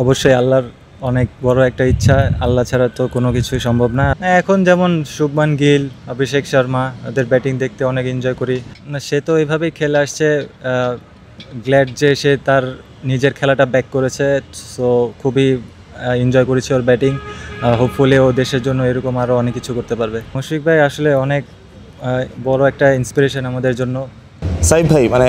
অবশ্যই আল্লাহর অনেক বড় একটা ইচ্ছা। আল্লাহ ছাড়া তো কোনো কিছুই সম্ভব না। এখন যেমন শুভমান গিল, অভিষেক শর্মা ওদের ব্যাটিং দেখতে অনেক এনজয় করি। না, সে তো এইভাবেই খেলে আসছে। গ্ল্যাড যে সে তার নিজের খেলাটা ব্যাক করেছে। সো খুবই এনজয় করেছি ওর ব্যাটিং। হোপফুলি ও দেশের জন্য এরকম আরও অনেক কিছু করতে পারবে। মুশফিক ভাই আসলে অনেক বড় একটা ইন্সপিরেশন আমাদের জন্য। সাইফ ভাই, মানে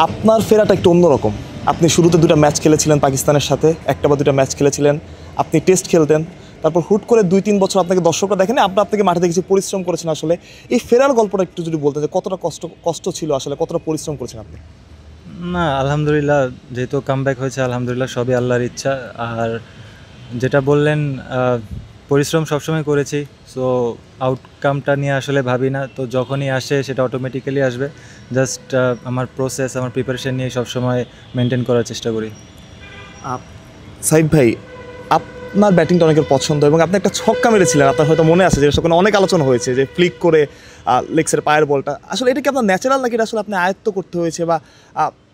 আপনার ফেরাটা একটু অন্যরকম। আপনি শুরুতে দুটো ম্যাচ খেলেছিলেন পাকিস্তানের সাথে, একটা বা দুটো ম্যাচ খেলেছিলেন, আপনি টেস্ট খেলতেন, তারপর হুট করে 2-3 বছর আপনাকে দর্শকরা দেখেনি, আপনাকে মাঠে কিছু পরিশ্রম করেছেন। আসলে এই ফেরার গল্পটা একটু যদি বলতেন যে কতটা কষ্ট ছিল, আসলে কতটা পরিশ্রম করেছেন আপনি? না, আলহামদুলিল্লাহ, যেহেতু কামব্যাক হয়েছে আলহামদুলিল্লাহ সবই আল্লাহর ইচ্ছা। আর যেটা বললেন, পরিশ্রম সবসময় করেছি। সো আউটকামটা নিয়ে আসলে ভাবি না, তো যখনই আসে সেটা অটোমেটিক্যালি আসবে। জাস্ট আমার প্রসেস, আমার প্রিপারেশন নিয়ে সবসময় মেনটেন করার চেষ্টা করি। সাইফ ভাই, আপনার ব্যাটিংটা অনেকের পছন্দ এবং আপনি একটা ছক্কা মেরেছিলেন, আপনার হয়তো মনে আছে, যে সেখানে অনেক আলোচনা হয়েছে যে ফ্লিক করে লেগসের পায়ের বলটা। আসলে এটা কি আপনার ন্যাচারাল নাকি এটা আসলে আপনি আয়ত্ত করতে হয়েছে, বা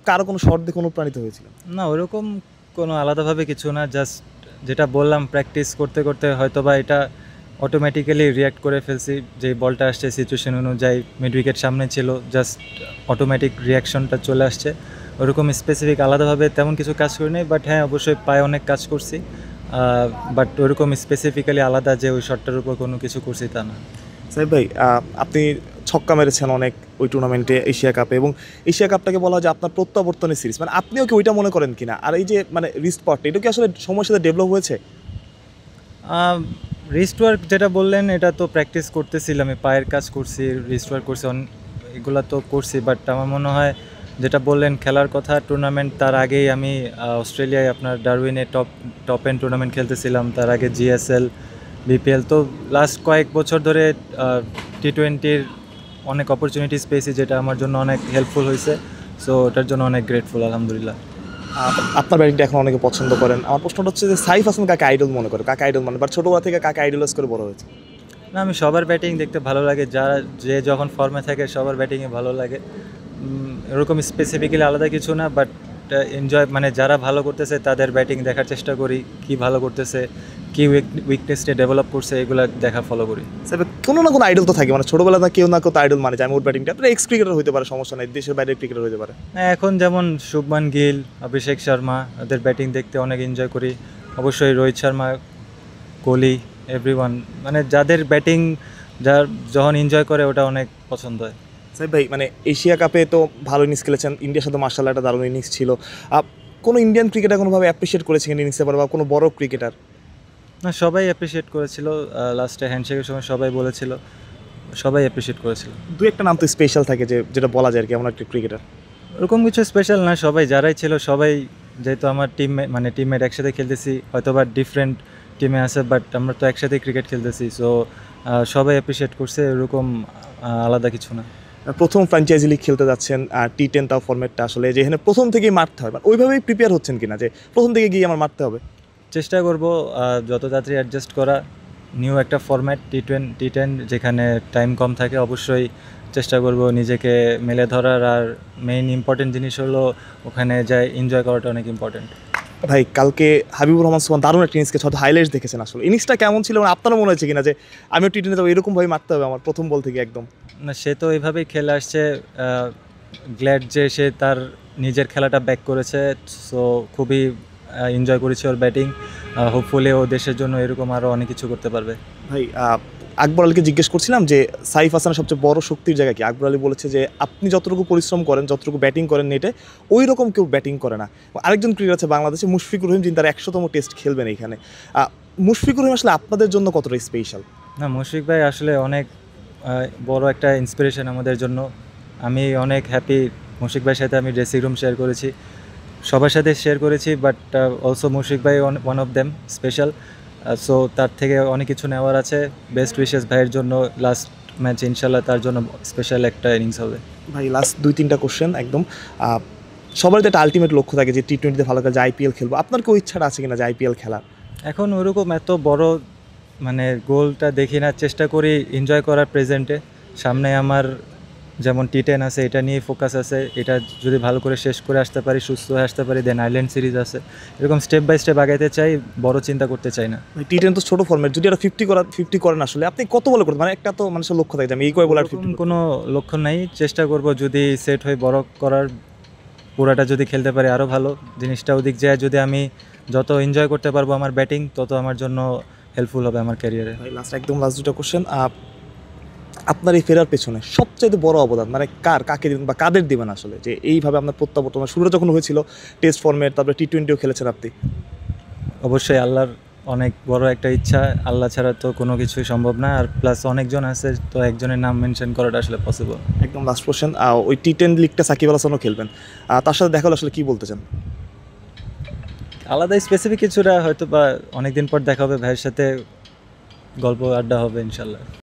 কারো কোনো শট দেখে অনুপ্রাণিত হয়েছিলেন? না, ওরকম কোনো আলাদাভাবে কিছু না। জাস্ট যেটা বললাম, প্র্যাকটিস করতে করতে হয়তো বা এটা অটোমেটিক্যালি রিয়্যাক্ট করে ফেলছি। যে বলটা আসছে সিচুয়েশন অনুযায়ী, মিড উইকেট সামনে ছিল, জাস্ট অটোমেটিক রিয়াকশনটা চলে আসছে। ওরকম স্পেসিফিক আলাদাভাবে তেমন কিছু কাজ করি নাই। বাট হ্যাঁ, অবশ্যই পায়ে অনেক কাজ করছি। বাট ওরকম স্পেসিফিক্যালি আলাদা যে ওই শটটার উপর কোনো কিছু করছি তা না। সাহেব ভাই, আপনি ছক্কা মেরেছেন অনেক ওই টুর্নামেন্টে, এশিয়া কাপে, এবং এশিয়া কাপটাকে বলা হয় যে আপনার প্রত্যাবর্তনের সিরিজ। মানে আপনিও কি ওইটা মনে করেন কিনা? আর এই যে মানে রিস্ট পার্টটা, এটা কি আসলে সময়ের সাথে ডেভেলপ হয়েছে? রিস্ট ওয়ার্ক যেটা বললেন, এটা তো প্র্যাকটিস করতেছিলাম, আমি পায়ের কাজ করছি, রিস্ট ওয়ার্ক করছি, এগুলো তো করছি। বাট আমার মনে হয় যেটা বললেন খেলার কথা, টুর্নামেন্ট, তার আগেই আমি অস্ট্রেলিয়ায় আপনার ডারউইনে টপ এন্ড টুর্নামেন্ট খেলতেছিলাম। তার আগে জিএসএল, বিপিএল। তো লাস্ট কয়েক বছর ধরে টি-20-র অনেক অপরচুনিটিস পেয়েছি, যেটা আমার জন্য অনেক হেল্পফুল হয়েছে। সো ওটার জন্য অনেক গ্রেটফুল, আলহামদুলিল্লাহ। আপনার ব্যাটিংটা এখন অনেকে পছন্দ করেন। আমার প্রশ্নটা হচ্ছে যে সাইফ হাসান কাকে আইডল মনে করে? কাকে আইডল মানে, বা ছোটবেলা থেকে কাকে আইডলাইজ করে বড় হয়েছে? না, আমি সবার ব্যাটিং দেখতে ভালো লাগে। যে যখন ফর্মে থাকে সবার ব্যাটিংয়ে ভালো লাগে। এরকম স্পেসিফিক্যালি আলাদা কিছু না। বাট এনজয়, মানে যারা ভালো করতেছে তাদের ব্যাটিং দেখার চেষ্টা করি, কি ভালো করতেছে, কি উইকনেসটা ডেভেলপ করছে, এগুলো দেখা ফলো করি। সাইফ, কোনো না কোনো আইডল তো থাকে, মানে ছোটবেলা না কেউ না কেউ আইডল, মানে যে আমি ওর ব্যাটিংটা, আপনার এক্স ক্রিকেটার হতে পারে, সমস্যা নাই, দেশের বাইরে ক্রিকেটার হতে পারে। এখন যেমন শুভমান গিল, অভিষেক শর্মা ওদের ব্যাটিং দেখতে অনেক এনজয় করি। অবশ্যই রোহিত শর্মা, কোহলি, এভরিওয়ান, মানে যাদের ব্যাটিং যার যখন এনজয় করে ওটা অনেক পছন্দ হয়। সাইফ ভাই, মানে এশিয়া কাপে তো ভালো ইনিংস খেলেছেন, ইন্ডিয়ার সাথে মার্শাল্লাহ একটা দারুণ ইনিংস ছিল। কোনো ইন্ডিয়ান ক্রিকেটার কোনোভাবে অ্যাপ্রিসিয়েট করেছেন ইনিংসে, বা কোনো বড় ক্রিকেটার? না, সবাই অ্যাপ্রিসিয়েট করেছিল। লাস্টে হ্যান্ডশেকের সময় সবাই বলেছিল, সবাই অ্যাপ্রিসিয়েট করেছিল। দু একটা নাম তো স্পেশাল থাকে, যে যেটা বলা যায় আর কি, এমন একটা ক্রিকেটার। ওরকম কিছু স্পেশাল না, সবাই যারাই ছিল সবাই, যেহেতু আমার টিমমেট একসাথে খেলতেছি, হয়তো বা ডিফারেন্ট টিমে আছে, বাট আমরা তো একসাথেই ক্রিকেট খেলতেছি। সো সবাই অ্যাপ্রিসিয়েট করছে, এরকম আলাদা কিছু না। প্রথম ফ্র্যাঞ্চাইজি লিগ খেলতে যাচ্ছেন, টি10 তাও ফরম্যাটটা আসলে যেখানে প্রথম থেকেই মারতে হয়, মানে ওইভাবেই প্রিপেয়ার হচ্ছেন কিনা যে প্রথম থেকে গিয়ে আমার মারতে হবে? চেষ্টা করব যত তাড়াতাড়ি অ্যাডজাস্ট করা। নিউ একটা ফরম্যাট টি10, যেখানে টাইম কম থাকে। অবশ্যই চেষ্টা করব নিজেকে মেলে ধরার। আর মেইন ইম্পর্টেন্ট জিনিস হলো ওখানে যাই এনজয় করাটা অনেক ইম্পর্টেন্ট। ভাই, কালকে হাবিবুর রহমান সোহান দারুণ একটা ইনিংসকে হয়তো হাইলাইটস দেখেছেন, আসলে ইনিংসটা কেমন ছিল, মানে আপনারও মনে হয়েছে কিনা যে আমিও টি10 যাবো, এরকমভাবে মারতে হবে আমার প্রথম বল থেকে একদম? না, সে তো এইভাবেই খেলে আসছে। গ্ল্যাড যে সে তার নিজের খেলাটা ব্যাক করেছে। সো খুবই এনজয় করেছি ওর ব্যাটিং। হোপফুলি ও দেশের জন্য এরকম আরও অনেক কিছু করতে পারবে। ভাই, আকবর আলীকে জিজ্ঞেস করছিলাম যে সাইফ হাসানের সবচেয়ে বড় শক্তির জায়গা কি। আকবর আলী বলেছে যে আপনি যতটুকু পরিশ্রম করেন, যতটুকু ব্যাটিং করেন নেটে, ওই রকম কেউ ব্যাটিং করে না। আরেকজন ক্রিকেটার আছে বাংলাদেশে, মুশফিকুর রহিম, যিনি তার 100তম টেস্ট খেলবেন এইখানে। মুশফিকুর রহিম আসলে আপনাদের জন্য কতটা স্পেশাল? না, মুশফিক ভাই আসলে অনেক বড় একটা ইন্সপিরেশন আমাদের জন্য। আমি অনেক হ্যাপি, মুশফিক ভাইয়ের সাথে আমি ড্রেসিং রুম শেয়ার করেছি, সবার সাথে শেয়ার করেছি। বাট অলসো মুশফিক ভাই one of them special. So তার থেকে অনেক কিছু নেওয়ার আছে। বেস্ট উইশেস ভাইয়ের জন্য। লাস্ট ম্যাচ ইনশাল্লাহ তার জন্য স্পেশাল একটা ইনিংস হবে। ভাই, লাস্ট 2-3টা কোশ্চেন একদম। সবার যে একটা আলটিমেট লক্ষ্য থাকে যে টি20তে ভালো করে যে আইপিএল খেলবো, আপনার কি ইচ্ছাটা আছে কিনা যে আইপিএল খেলার? এখন ওরকম এত বড় মানে গোলটা দেখি না, চেষ্টা করি এনজয় করার প্রেজেন্টে। সামনে আমার যেমন T10 আছে, এটা নিয়ে ফোকাস আছে, এটা যদি ভালো করে শেষ করে আসতে পারি, সুস্থ হয়ে আসতে পারি, দেন আইল্যান্ড সিরিজ আছে। এরকম স্টেপ বাই স্টেপ আগাইতে চাই, বড় চিন্তা করতে চাই না। T10 তো ছোট ফর্মেট, যদি এটা 50 করেন আসলে আপনি কত বলে করতে, মানে একটা তো মানুষের লক্ষ্য থাকে যে আমি এই কয় বলে আর 50 কোনো লক্ষ্য নাই, চেষ্টা করব যদি সেট হয়ে বড় করার, পুরাটা যদি খেলতে পারি আরও ভালো। জিনিসটা ওদিক যায় যদি আমি যত এনজয় করতে পারবো আমার ব্যাটিং, তত আমার জন্য হেল্পফুল হবে আমার ক্যারিয়ারে। ভাই লাস্ট দুটো কোশ্চেন, আপনার এই ফেরার পেছনে সবচেয়ে বড় অবদান মানে কাকে দিবেন বা কাদের দিবেন আসলে, যে এইভাবে আপনার প্রত্যাবর্তন শুরুটা যখন হয়েছিল টেস্ট ফর্মেট, তারপরে T20ও খেলেছেন আপনি? অবশ্যই আল্লাহর অনেক বড় একটা ইচ্ছা, আল্লাহ ছাড়া তো কোনো কিছুই সম্ভব না, আর প্লাস অনেকজন আছে, তো একজনের নাম মেনশন করাটা আসলে পসিবল। একদম লাস্ট কোশ্চেন, ওই T10 লিগটা সাকিব আল হাসানও খেলবেন, তার সাথে দেখা হলে আসলে কী বলতে চান? আলাদা স্পেসিফিক কিছুটা হয়তো বা অনেকদিন পর দেখা হবে, ভাইয়ের সাথে গল্প আড্ডা হবে ইনশাল্লাহ।